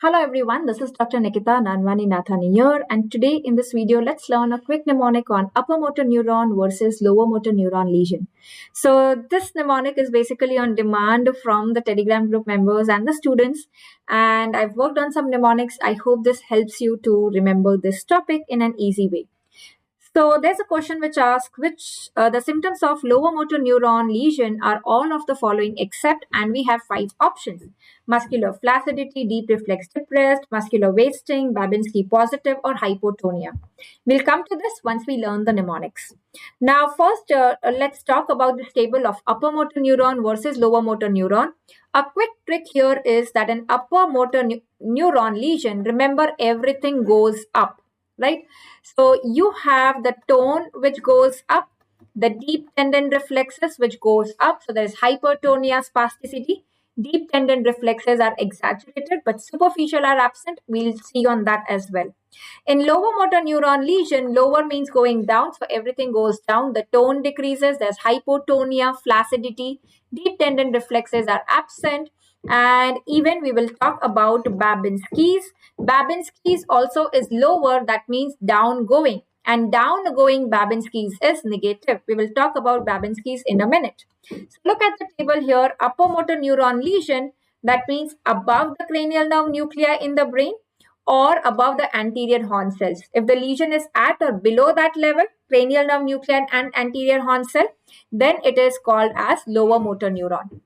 Hello everyone, this is Dr. Nikita Nanwani Nathani here, and today in this video, let's learn a quick mnemonic on upper motor neuron versus lower motor neuron lesion. So this mnemonic is basically on demand from the Telegram group members and the students, and I've worked on some mnemonics. I hope this helps you to remember this topic in an easy way. So there's a question which asks which the symptoms of lower motor neuron lesion are all of the following except, and we have five options: muscular flaccidity, deep reflex depressed, muscular wasting, Babinski positive, or hypotonia. We'll come to this once we learn the mnemonics. Now, first, let's talk about this table of upper motor neuron versus lower motor neuron. A quick trick here is that an upper motor neuron lesion, remember everything goes up, right? So you have the tone which goes up, the deep tendon reflexes which goes up. So there is hypertonia, spasticity. Deep tendon reflexes are exaggerated, but superficial are absent. We'll see on that as well. In lower motor neuron lesion, lower means going down, so everything goes down. The tone decreases. There's hypotonia, flaccidity. Deep tendon reflexes are absent. And even we will talk about Babinski's. Babinski's also is lower, that means down going. And down going Babinski's is negative. We will talk about Babinski's in a minute. So look at the table here. Upper motor neuron lesion, that means above the cranial nerve nuclei in the brain or above the anterior horn cells. If the lesion is at or below that level, cranial nerve nuclei and anterior horn cell, then it is called as lower motor neuron.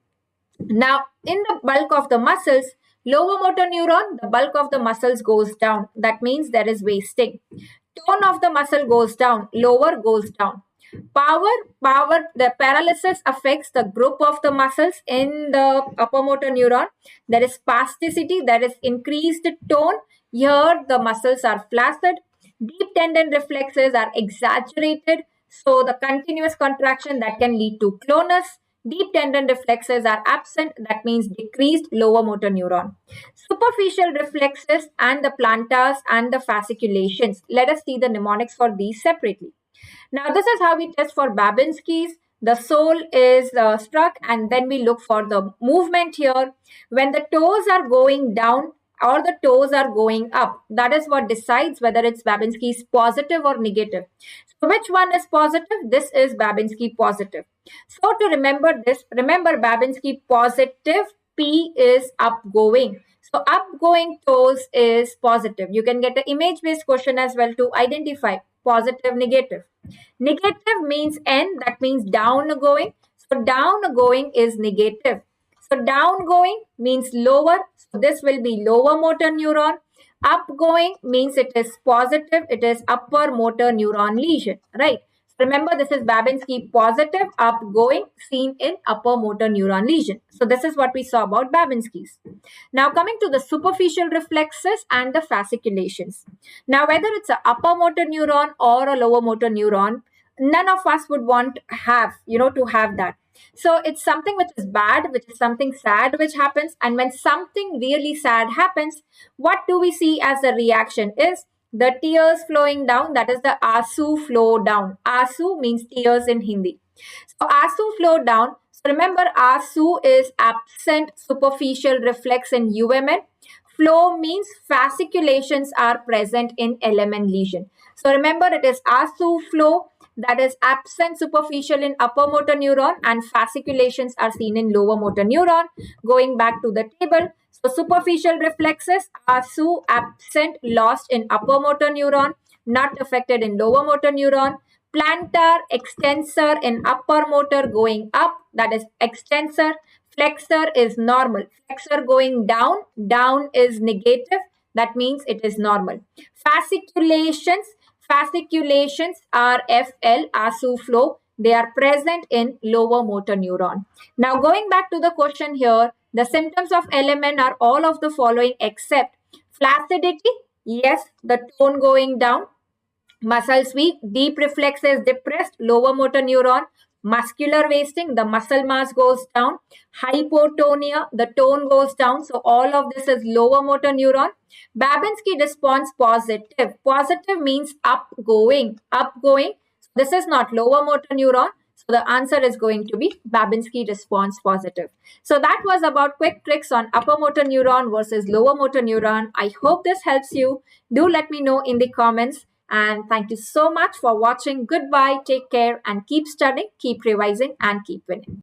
Now, in the bulk of the muscles, lower motor neuron, the bulk of the muscles goes down. That means there is wasting. Tone of the muscle goes down, lower goes down. The paralysis affects the group of the muscles in the upper motor neuron. There is spasticity, there is increased tone. Here the muscles are flaccid. Deep tendon reflexes are exaggerated. So the continuous contraction that can lead to clonus. Deep tendon reflexes are absent. That means decreased lower motor neuron. Superficial reflexes and the plantars and the fasciculations. Let us see the mnemonics for these separately. Now, this is how we test for Babinski's. The sole is struck, and then we look for the movement here. When the toes are going down or the toes are going up, that is what decides whether it's Babinski's positive or negative. So, which one is positive? This is Babinski positive. So, to remember this, remember Babinski positive, P is upgoing. So, upgoing toes is positive. You can get an image based question as well to identify positive, negative. Negative means N, that means down going. So down going is negative. So down going means lower. So this will be lower motor neuron. Upgoing means it is positive. It is upper motor neuron lesion, right? Remember, this is Babinski positive, upgoing, seen in upper motor neuron lesion. So this is what we saw about Babinski's. Now coming to the superficial reflexes and the fasciculations. Now whether it's an upper motor neuron or a lower motor neuron, none of us would want to have that. So it's something which is bad, which is something sad which happens. And when something really sad happens, what do we see as the reaction is the tears flowing down. That is the ASU flow down. ASU means tears in Hindi. So ASU flow down. So remember, ASU is absent superficial reflex in UMN. Flow means fasciculations are present in LMN lesion. So remember, it is ASU flow, that is absent superficial in upper motor neuron, and fasciculations are seen in lower motor neuron. Going back to the table, so superficial reflexes are absent, lost in upper motor neuron, not affected in lower motor neuron. Plantar extensor in upper motor going up, that is extensor. Flexor is normal. Flexor going down, down is negative, that means it is normal. Fasciculations are FL, ASU flow. They are present in lower motor neuron. Now going back to the question here, the symptoms of LMN are all of the following except flaccidity, yes, the tone going down, muscles weak, deep reflexes depressed, lower motor neuron, muscular wasting, the muscle mass goes down, hypotonia, the tone goes down. So all of this is lower motor neuron. Babinski response positive. Positive means upgoing. Upgoing. This is not lower motor neuron. So the answer is going to be Babinski response positive. So that was about quick tricks on upper motor neuron versus lower motor neuron. I hope this helps you. Do let me know in the comments. And thank you so much for watching. Goodbye, take care, and keep studying, keep revising, and keep winning.